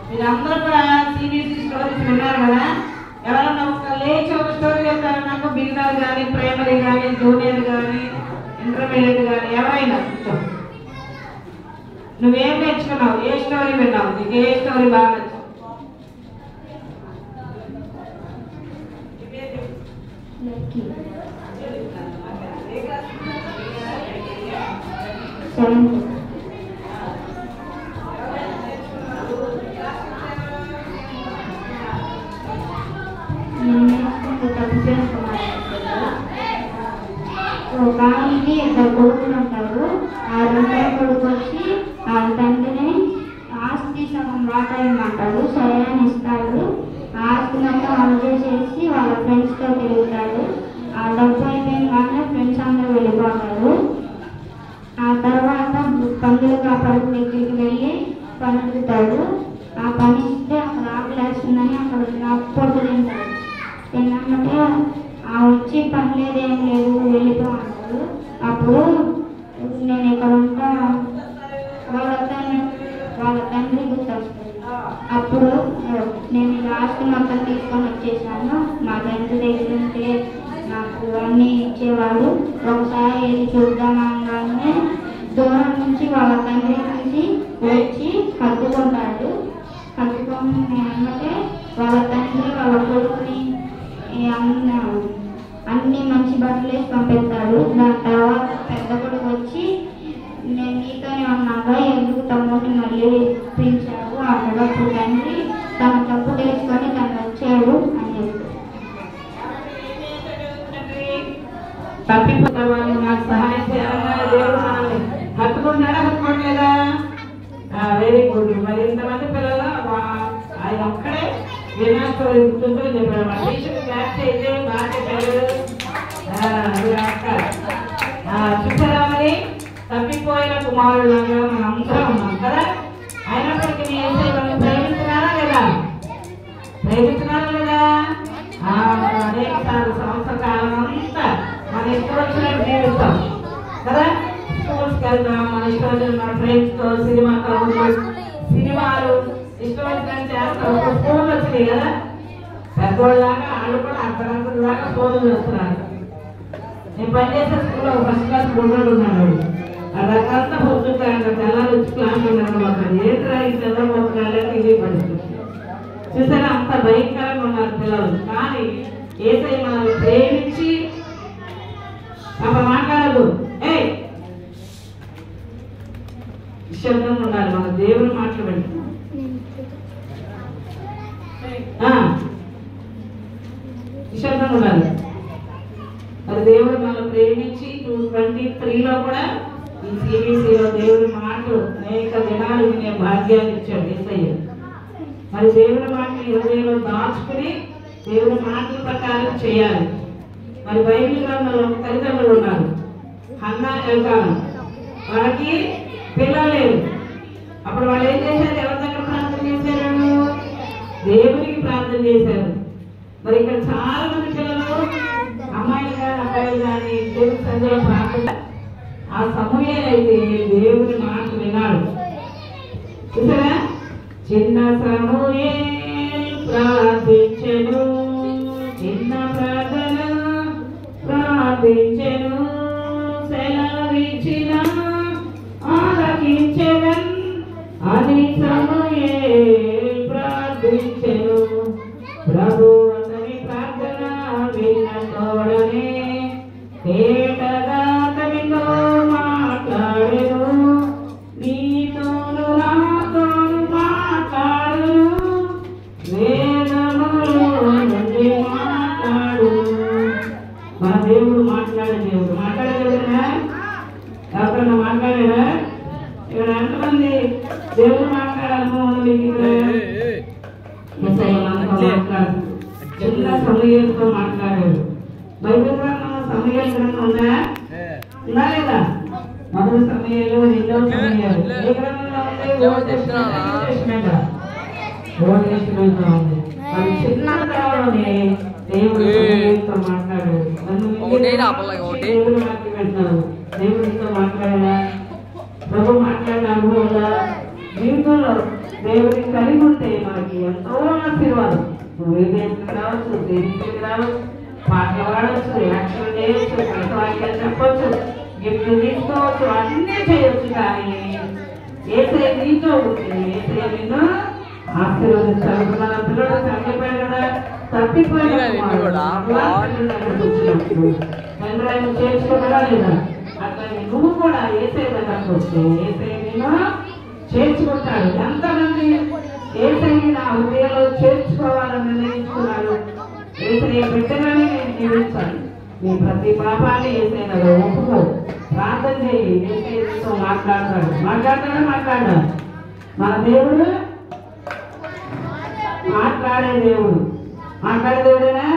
మీరందరూ కూడా CBSE stories విన్నారు కదా. ఎవరన్నా ఒక లేచి ఒక స్టోరీ చెప్తారు నాకు. బిగినర్ కానీ, ప్రైమరీ కానీ, జూనియర్ కానీ, ఇంటర్మీడియట్ కానీ, ఎవరైనా నువ్వేం నేర్చుకున్నావు, ఏ స్టోరీ విన్నావు, నీకు ఏ స్టోరీ బాగా నచ్చింది? ఒక ఆమెకి ఇద్దరు కొడుకులు ఉంటారు. ఆ రెండో కొడుకు వచ్చి ఆ తండ్రిని ఆస్తి సగం వాటా ఇమ్మంటాడు. సరే అని ఇస్తాడు. ఆస్తి మొత్తం అందజేసి వాళ్ళ ఫ్రెండ్స్తో తిరుగుతాడు. ఆ డబ్బు అయిపోయిన ఫ్రెండ్స్ అందరూ వెళ్ళిపోతారు. ఆ తర్వాత పందుల కాపరి దగ్గరికి వెళ్ళి పని అడుగుతాడు. ఆ పని ఇస్తే అక్కడ ఆకలి వేస్తుందని అక్కడ పొట్టు తింటాడు. తిన్నామంటే వచ్చి పని లేదు ఏం లేదు వెళ్ళిపో అంటారు. అప్పుడు నేను ఇక్కడ ఉంటా వాళ్ళ తండ్రి గుర్తొస్తుంది. అప్పుడు నేను ఆస్తి మొత్తం తీసుకొని వచ్చేసాను. మా తండ్రి దగ్గర ఉంటే నాకు అన్నీ ఇచ్చేవాడు. ఒకసారి వెళ్ళి చూద్దామనగానే దూరం నుంచి వాళ్ళ తండ్రి నుంచి వచ్చి హత్తుకుంటాడు. హత్తుకొని అంటే వాళ్ళ తండ్రి వాళ్ళ కొడుకుని అన్ని మంచి బట్టలు వేసి పంపిస్తాడు. దాని తర్వాత పెద్ద కొడుకు వచ్చి నేను నీతోనే ఉన్నాగా ఎందుకు తమ్ముడిని మళ్ళీ పిలిచాడు అన్నప్పుడు తండ్రి తన తప్పు తెలుసుకొని తను వచ్చాడు అని చెప్పాడు. తప్పిపోతే వాళ్ళు నాకు సహాయం చేయాలన్నా దేవుడు మనల్ని హత్తుకుంటాడా హత్తుకోవట్లేదా? Very good. మరి ఇంతమంది పిల్లలు ఆయన ఒక్కడే వినాశం గుర్తుందో చెప్పాడు. టీచర్ క్లాస్ చేస్తే బాగా చెప్పాడు. చూసారా మరి తప్పిపోయిన కుమారులాగా మనం అందరం ఉన్నాం కదా. అయినప్పటికీ మనం ప్రేమిస్తున్నారా లేదా? ప్రేమిస్తున్నారా లేదా? అనేక సార్లు సంవత్సర కాలం అంతా మన ఇష్టం వచ్చినట్టు జీవిస్తాం కదా. స్కూల్స్కి వెళ్తాం, మన ఇష్టం వచ్చిన మన ఫ్రెండ్స్తో సినిమాలు ఇష్టం వచ్చినట్టు చేస్తాం. ఒక ఫోన్లు వచ్చినాయి కదా, పెద్దోళ్ళలాగా వాళ్ళు కూడా అర్ధరాత్రులాగా ఫోన్లు చూస్తున్నారు. నేను పనిచేసే స్కూల్లో ఫస్ట్ క్లాస్ బుడ్డోడు ఉన్నాడు. అదంతా పొద్దుంటాడు. తెల్లారి వచ్చి క్లాస్ ఉన్నాడు. మాకు ఏంట్రా ఈ తెల్లబోతున్నాడే ఇది పరిస్థితి. చూసారా అంత భయంకరంగా ఉన్నారు పిల్లలు. కానీ యేసయ్య మనల్ని ప్రేమించి మాట్లాడదు. నిశ్శబ్దంగా ఉండాలి. మన దేవుని మాటలు పెడుతున్నాం. నిశ్శబ్దంగా ఉండాలి. మరి దేవుడు మనల్ని ప్రేమించి 2023లో కూడా ఈ సిబిసిలో దేవుడి మాటలు అనేక దినాలు వినే భాగ్యాన్ని ఇచ్చాడు యేసయ్య. మరి దేవుడి మాటలు హృదయంలో దాచుకుని దేవుడి మాటల ప్రకారం చేయాలి. మరి బైబిల్ గ్రంథంలో తల్లిదండ్రులు ఉన్నారు. హన్నా ఎల్కానా, వాళ్ళకి పిల్లలు లేరు. అప్పుడు వాళ్ళు ఏం చేశారు? ఎవరి దగ్గర ప్రార్థన చేశారు? దేవునికి ప్రార్థన చేశారు. మరి ఇక్కడ చాలా మంది పిల్లలు అమ్మాయిలు కానీ అబ్బాయిలు కానీ దేవుని సందులో ప్రార్థన. ఆ సమూయేలు అయితే దేవుని మాట వినాడు. చూసారా? చిన్న సమూయేలు ప్రార్థించెను, చిన్న ప్రార్థన ప్రార్థించెను, సెలవిచ్చిన ఆలకించెను అని సమూయేలు ప్రార్థించెను. ప్రభు అతని ప్రార్థన విన్న తోడనే తేటగా అతనితో మాట్లాడెను, నీతోను నాతోను మాట్లాడును, వేదములో నుండి మాట్లాడు. మన దేవుడు మాట్లాడే దేవుడు. మాట్లాడేదేనా? ఎవరన్నా మాట్లాడారా? ఇక్కడ ఎంతమంది దేవుడు మాట్లాడాలనుకో మాట్లాడు. చిన్న సమూయేలుతో మాట్లాడాడు. బైబిల్ గ్రంథంలో సమూయేలు గ్రంథం ఉందా? ఉందా లేదా? మొదటి సమూయేలు, రెండవ సమూయేలు. ఏ గ్రంథంలో ఉంది? Old testament. ఓల్డ్ టెస్టమెంట్ ఉంది. అది చిన్న కాలంలోనే దేవుడితో మాట్లాడాడు. దేవుడు వాక్యం పెట్టినారు, దేవుడితో మాట్లాడా, ప్రభు మాట్లాడినాడు కదా. జీవితంలో దేవుడిని కలిగి ఉంటే మనకి ఎంతో ఆశీర్వాదం. నువ్వు విదేశీకి రావచ్చు, దేశీకి రావచ్చు, పాటలు పాడవచ్చు, యాక్షన్ చేయొచ్చు, వాక్యాలు చెప్పచ్చు, గిఫ్ట్ తీసుకోవచ్చు, అన్నీ చేయొచ్చు. కానీ ఏసై నీతో ఉంటుంది, ఏసై నిన్ను ఆశీర్వదిస్తాడు. మన పిల్లలు తగ్గిపోయాడు కదా, తప్పిపోయిన వచ్చినప్పుడు తండ్రి ఆయన చేర్చుకోవడా లేదా? అట్లాగే నువ్వు కూడా ఏసై దగ్గరకు వస్తే ఏసై నిన్ను చేర్చుకుంటాడు. ఎంతమంది ఏసైని నా హృదయంలో చేర్చుకోవాలని నిర్ణయించుకున్నాడు. ఏసై బిడ్డగానే నేను జీవించాలి. నీ ప్రతి పాపాన్ని ఏసైనాలో ఒప్పుకో, ప్రార్థన చేయి. ఏసైతో మాట్లాడతాడు. మాట్లాడాడు. మన దేవుడు మాట్లాడే దేవుడేనా?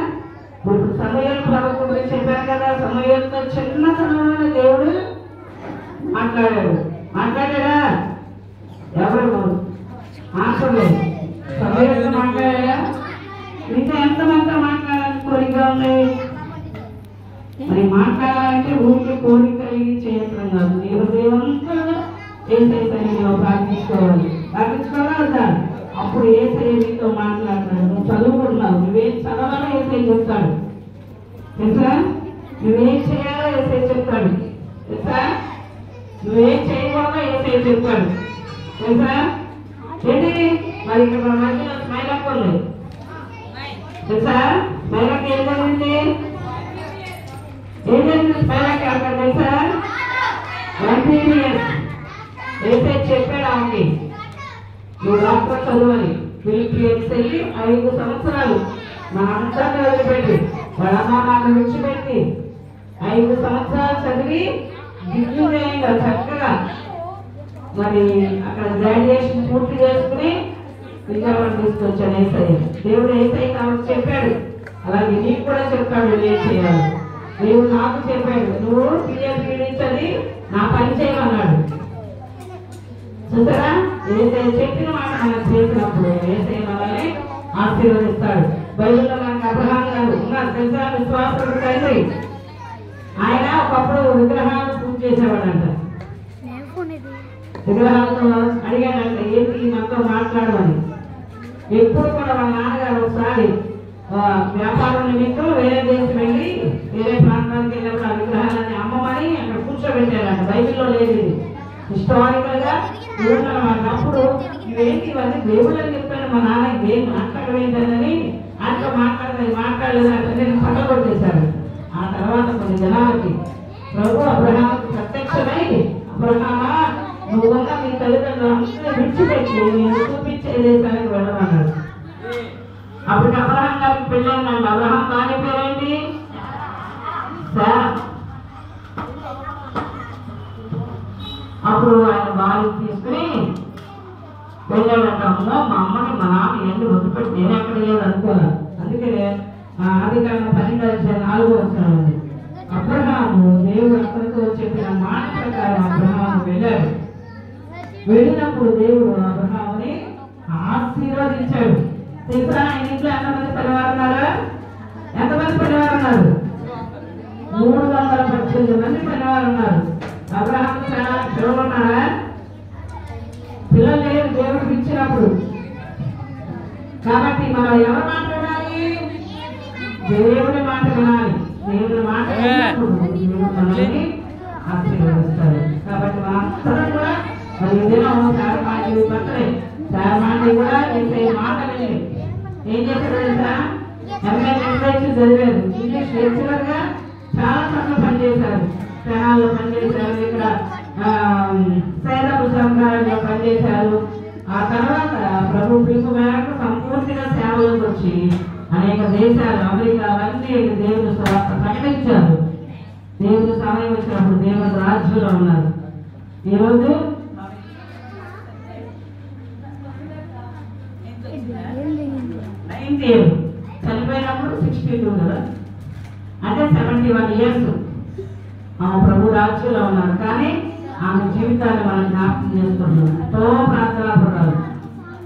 ఇప్పుడు సమూయేలు ప్రభుత్వం గురించి చెప్పాను కదా. సమూయేలుతో చిన్నతనంలోనే దేవుడు మాట్లాడాడా? ఎవరు ఆశలేదు. సమూయేలుతో మాట్లాడాడా? ఇంకా ఎంతమంది మాట్లాడాలని కోరిక ఉంది? మరి మాట్లాడాలంటే ఊరికి కోరిక కలిగి చేయటం కాదు. నీ హృదయమంతా ఏసై సన్నిధిలో ప్రార్థించుకోవాలా? అప్పుడు ఏసై నీతో మాట్లాడతాడు. నువ్వు చదువుకుంటున్నావు, నువ్వేం చదవాలో ఏసై చెప్తాడు తెలుసా? నువ్వేం చేయాలో ఏసై చెప్తాడు తెలుసా? నువ్వేం చేయకూడదో ఏసై చెప్తాడు తెలుసా? ఏంటి మరి ఇక్కడ మన మధ్యలో స్మైల్ అక్కర్లేదు తెలుసా? స్మైలకి ఏం జరిగింది? ఏం జరిగింది స్మైలకి అక్కడ తెలుసా? ఏసై చెప్పాడు ఆమెకి, నువ్వు డాక్టర్ చదువని. ఫిలిపియన్స్ వెళ్ళి 5 సంవత్సరాలు మా అంతాన్ని వదిలిపెట్టి, వాళ్ళ అమ్మానాన్ని విడిచిపెట్టి 5 సంవత్సరాలు చదివి దిగ్విజయంగా చక్కగా మరి అక్కడ గ్రాడ్యుయేషన్ పూర్తి చేసుకుని విజయవాడ తీసుకొచ్చాడు ఏసై. దేవుడు ఏసై కాబట్టి చెప్పాడు, అలాగే నీకు కూడా చెప్పాడు ఏం చేయాలి. దేవుడు నాకు చెప్పాడు, నువ్వు పిహెచ్డి చదివి నా పని చేయమన్నాడు. చూసారా? ఏసై చెప్పిన మాట మనం చేసినప్పుడు ఏసై మనల్ని ఆశీర్వదిస్తాడు. బైబిల్లో మనకు అబ్రహాం గారు ఉన్నారు తెలుసా? విశ్వాసుడు తండ్రి. ఆయన ఒకప్పుడు విగ్రహాలను పూజ చేసేవాడంట. విగ్రహాలతో అడిగాడంట, ఏంటి మనతో మాట్లాడమని. ఎప్పుడు కూడా వాళ్ళ నాన్నగారు ఒకసారి వ్యాపారం నిమిత్తం వేరే దేశం వెళ్ళి వేరే ప్రాంతానికి వెళ్ళినప్పుడు ఆ విగ్రహాలని అమ్మమని అక్కడ కూర్చోబెట్టారంట. బైబిల్లో లేదు, ఇది హిస్టారికల్ గా చూడాలన్నమాట. అప్పుడు ఇవేంటి ఇవన్నీ దేవుళ్ళని చెప్పాను, మా నాన్న ఏం మాట్లాడవేంటని అట్లా మాట్లాడలేదంటే నేను పట్టగొట్టేశారు. ఆ తర్వాత కొన్ని జనాలకి ప్రభు అబ్రహాముకి ప్రత్యక్షమై, అబ్రహామా నువ్వుగా మీ తల్లిదండ్రులు విడిచిపెట్టి నేను చూపించే దేశానికి వెళ్ళమన్నాడు. అప్పుడు అబ్రహాం గారికి పెళ్ళండి. అబ్రహాం దాని పేరేంటి? అప్పుడు ఆయన బాగా తీసుకుని వెళ్ళాడంటాము. మా అమ్మని మా నాన్న ఏంటి వదిలిపెట్టి నేను ఎక్కడ లేదు అనుకోను. అందుకే ఆదికాండం 12:4 అబ్రహాము దేవుడు అక్కడితో చెప్పిన మాట ప్రకారం అబ్రహాము వెళ్ళాడు. వెళ్ళినప్పుడు దేవుడు అబ్రహాముని ఆశీర్వదించాడు. తెలుసా? ఆయన ఇంట్లో ఎంతమంది పరివారం ఉన్నారా? ఎంతమంది పరివారం ఉన్నారు? 318 మంది పరివారం ఉన్నారు. అబ్రహాం చాలా పిల్లలు ఉన్నారా? పిల్లలు లేరు దేవుడికి ఇచ్చినప్పుడు. కాబట్టి మనం ఎవరి మాట వినాలి? దేవుడి మాట వినాలి. దేవుడి మాట విన్నప్పుడు దేవుడు మనల్ని ఆశీర్వదిస్తాడు. కాబట్టి మనందరం కూడా మరి దినం చారమాండి బర్త్డే, చారమాండి కూడా చేసే మాట విని ఏం చేశారు తెలుసా? ఎంఏ లిటరేచర్ చదివారు, ఇంగ్లీష్ లెక్చరర్ గా చాలా చోట్ల పనిచేశారు. క్షణాల్లో పనిచేశారు, ఇక్కడ సైరపు సంఘాలలో పనిచేశారు. ఆ తర్వాత ప్రభు పిలుపు మేరకు సంపూర్తిగా సేవలకు వచ్చి అనేక దేశాలు, అమెరికా అవన్నీ దేవుని సువార్త ప్రకటించారు. దేవుని సమయం వచ్చినప్పుడు దేవుని రాజ్యంలో ఉన్నారు. ఈరోజు చనిపోయినప్పుడు 62 కదా, అంటే 71 years ఆమె ప్రభు రాజ్యంలో ఉన్నారు. కానీ ఆమె జీవితాన్ని మనం జ్ఞాపకం చేసుకుంటున్నాం. ఎంతో ప్రార్థనాపడాలి.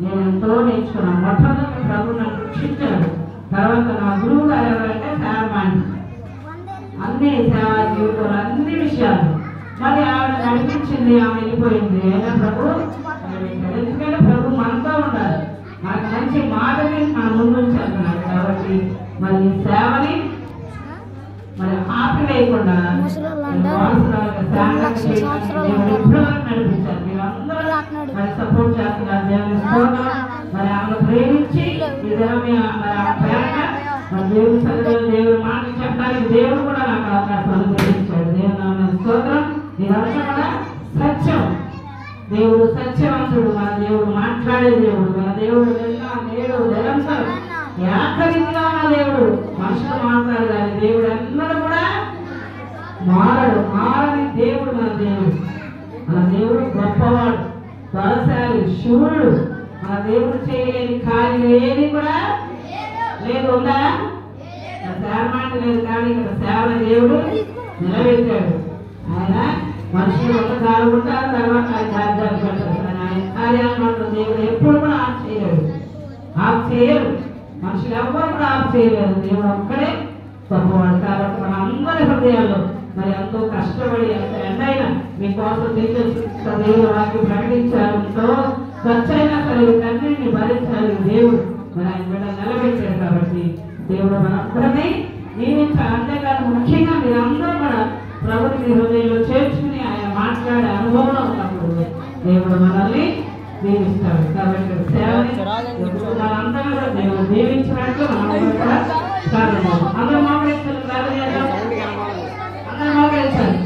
నేను ఎంతో నేర్చుకున్నాను. మొట్టమొదటి ప్రభు నన్ను రక్షించాను. సేవా జీవితంలో అన్ని విషయాలు మరి ఆవిడ నడిపించింది, ఆమె వెళ్ళిపోయింది. అయినా ప్రభు ఎందుకంటే ప్రభు మనతో ఉండాలి, మనకు మంచి మాటని మన ముందు ఉంచుతున్నాడు. కాబట్టి మరి ఈ సేవని మరి ఆపివేయకుండా నడిపించారు. మీరందరూ మరి సపోర్ట్ చేస్తున్నారు. దేవుని స్తోత్రం. మరి ఆమెను ప్రేమించి మరి ఆ ప్రేమ మరి దేవుని సన్నిధిలో దేవుని మాటలు చెప్పడానికి దేవుడు కూడా నాకు అవకాశాలు ప్రేమించాడు. దేవుని స్తోత్రం. ఇదంతా కూడా సత్యం. దేవుడు సత్యవంతుడు. మన దేవుడు మాట్లాడే దేవుడు. మన దేవుడు నేడు నిరంతరం ఏకరీతిగా ఉన్న దేవుడు. మనుషులు మాట్లాడు కానీ దేవుడు అందరూ కూడా మారడు. మారని దేవుడు మన దేవుడు. మన దేవుడు గొప్పవాడు, బలశాలి, శూరుడు. మన దేవుడు చేయలేని కార్యం ఏది కూడా లేదు. ఉందా? సేవ మాట లేదు కానీ ఇక్కడ సేవ దేవుడు నిలబెట్టాడు. ఆయన మనుషులు ఒక కాలం ఉంటారు, తర్వాత ఆయన కార్యాలు పెడతారు. ఆయన కార్యాలు మాత్రం దేవుడు ఎప్పుడు కూడా ఆఫ్ చేయలేడు, ఆఫ్ చేయరు. మనుషులు ఎవరు కూడా ఆఫ్ చేయలేరు. దేవుడు ఒక్కడే గొప్పవాడు. కాబట్టి మన అందరి హృదయాల్లో మరి ఎంతో కష్టపడి ఎంత ఎండైనా మీకోసం దేవుడు వాక్యం ప్రకటించారు. ఎంతో ఖర్చైనా సరే వీటన్నింటిని భరించాలి దేవుడు. మరి ఆయన బిడ్డ నిలబెట్టాడు. కాబట్టి దేవుడు మనందరినీ నియమించాలి. అంతేకాదు ముఖ్యంగా మీరందరూ కూడా ప్రభుత్వ హృదయంలో చేర్చుకుని ఆయన మాట్లాడే అనుభవంలో ఉన్నప్పుడు దేవుడు మనల్ని దీవిస్తాడు. కాబట్టి సేవని మనందరం కూడా దేవుడు దీవించినట్లు మనం కూడా సాధన. అందరూ మోకరించాలి, ప్రార్థన చేద్దాం. అందరూ మోకరించాలి.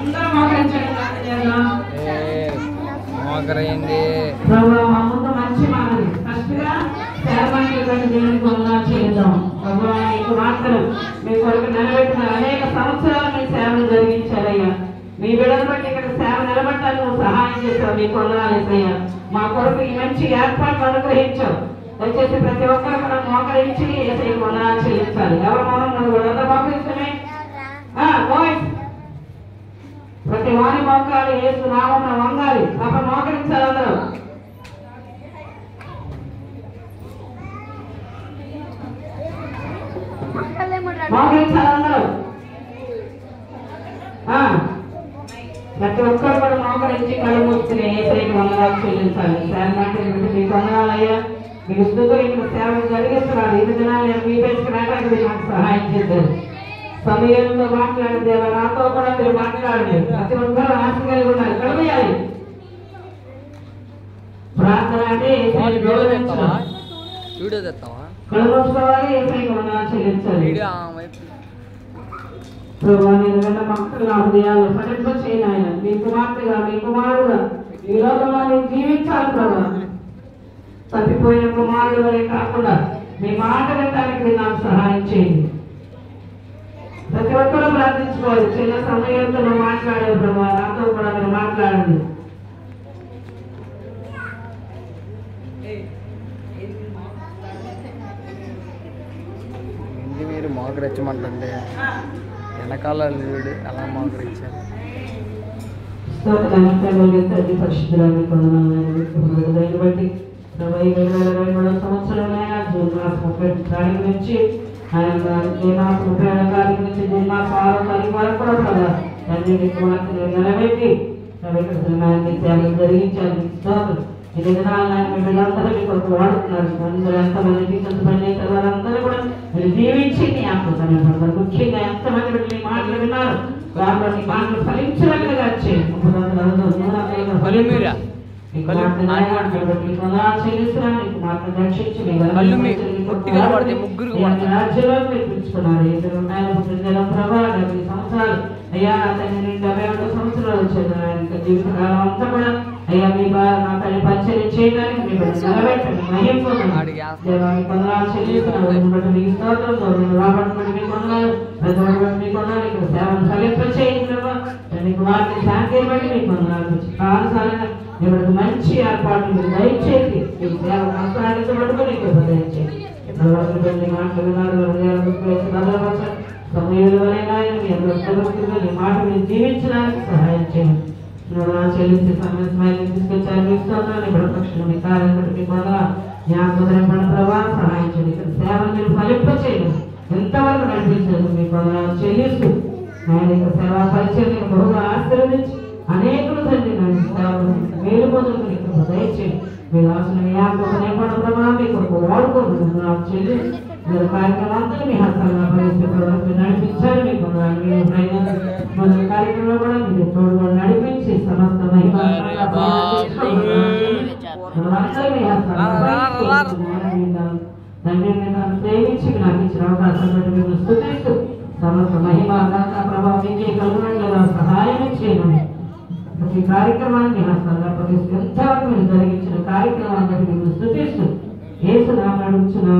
అందరూ మోకరించాలి, ప్రార్థన చేద్దాం. ప్రభు మా ముందు మంచి మానవి ఫస్ట్గా సేవకులను దేవునికి వందనాలు చేద్దాం. ప్రభు మీకు మాత్రం మీ కొరకు నిలబెట్టిన అనేక సంవత్సరాలు మీ సేవలు జరిగించారయ్యా. మీ బిడ్డను బట్టి ఇక్కడ సేవ నిలబెట్టాలని నువ్వు సహాయం చేశావు. మీకు వందనాలు వేసయ్యా. మా కొరకు ఈ మంచి ఏర్పాట్లు అనుగ్రహించావు. దయచేసి ప్రతి ఒక్కరు కూడా మోకరించి ఏసైకి వందనాలు చెల్లించాలి. ఎవరు మనం కూడా మోకరిస్తమే ప్రతి వారి మోకాలు యేసు నామమున వంగాలి. తప్ప మోకరించాలి. అందరూ మోకరించాలి. అందరూ ప్రతి ఒక్కరు కూడా మోకరించి కళ్ళు మూసుకుని ఏసైకి వందనాలు చెల్లించాలి. సేవ మాట మీకు వందనాలయ్యా. మీకు స్థుతులు ఇక్కడ సేవలు జరిగిస్తున్నారు. ఇది దినాలు మీ పెంచుకున్నాక నాకు సహాయం చేశారు. సమయంలో మాట్లాడింది నాతో కూడా మీరు మాట్లాడండి. ప్రతి ఒక్కరు ఆశ కలిగి ఉన్నారు. కలియాలి ప్రార్థన అంటే కలుసుకోవాలి. ఏసైకి వందనాలు చెల్లించాలి. ప్రభు నేను భక్తులు నా హృదయాల్లో ఫలింప చేయనాయన. మీ కుమార్తెగా మీ కుమారుడుగా ఈ లోకంలో నేను జీవించాలి. ప్రభు తప్పిపోయిన కుమారుడు వరే కాకుండా మీ మాట వినడానికి నాకు సహాయం చేయండి. ప్రతి ఒక్కరూ ప్రార్థించుకోవాలి. చిన్న సమయంతో నువ్వు మాట్లాడే ప్రభు నాతో కూడా మీరు మాట్లాడండి. మీరు మోకరించమంటే వెనకాల వీడు ఎలా మోకరించారు. పరిశుద్ధురాన్ని కొందనాన్ని బట్టి 2023 సంవత్సరంలో జూన్ మాసం 30 తారీఖు నుంచి ఆయన ఏ మాసం 30 తారీఖు నుంచి జూన్ మాసం 6వ తారీఖు వరకు కూడా ప్రభావ అన్నింటి కుమార్తెలు నిలబెట్టి సేవలు జరిగించాలి. ఇది వీళ్ళందరూ మీ కొరకు వాడుతున్నారు. అందరూ ఎంతమంది టీచర్స్ పని చేశారు వారందరూ కూడా మీరు దీవించి నీ ఆత్మసమయం పడతారు. ముఖ్యంగా ఎంతమంది బిడ్డలు నీ మాటలు విన్నారు వారిలో నీ మాటలు ఫలించినట్లుగా వచ్చాయి. అయ్యా తండ్రి 71 సంవత్సరాలు వచ్చారు. జీవితకాలం అంతా కూడా అయ్యా మీ నా తల్లి పరిచయం చేయడానికి మీ నిలబెట్టండి. మహింపోతున్నాడు కొందనాలు చెల్లిస్తున్నాడు. మీకు స్తోత్రం రాబట్టుకుని మీ కొందనాలు మీ కొందనాలు ఇక్కడ సేవను ఫలింప చేయండి. నీకు వారిని శాంతి బట్టి మీ కొందనాలు కాలసాలంగా మీకు మంచి ఏర్పాట్లు మీరు దయచేసి మీ సేవ కొనసాగించబడుకుని నీకు దయచేసి సమయంలో నీ మాట మీరు జీవించడానికి సహాయం చేయండి. చెల్లించే సమయం తీసుకొచ్చారు ఇస్తున్నాను ఇప్పుడు పక్షులు మీ కార్యక్రమం కూడా జ్ఞాపకం ప్రభావ సహాయం చేయండి ఇక్కడ సేవలు మీరు ఫలింప చేయండి ఎంతవరకు నడిపించారు మీ కూడా చెల్లిస్తూ ఆయన యొక్క సేవా పరిచయం బహుగా ఆశీర్వదించి అనేకులు తండ్రి నన్ను సేవలు మేలు పొందుకుని ఇక్కడ దయచేయండి మీరు ఆశలు జ్ఞాపకం ప్రభావం మీ కొరకు వాడుకోండి చెల్లి మీరు కార్యక్రమాంతా మీ హస్తాలను పరిస్థితి నడిపించారు మీకు మన కార్యక్రమంలో కూడా మీరు తోడు నడిపించి సమస్త మహిమ తండ్రి నేను ప్రేమించి నాకు ఇచ్చిన అవకాశం బట్టి మేము స్తుతిస్తూ సమస్త మహిమ ప్రభావం మీకే కలుగునట్లుగా సహాయం చేయమని ప్రతి కార్యక్రమాన్ని హస్తాలను పరిస్థితి ఎంతవరకు మీరు జరిగించిన కార్యక్రమాన్ని బట్టి మేము స్తుతిస్తూ ఏసు నామడుచున్నాము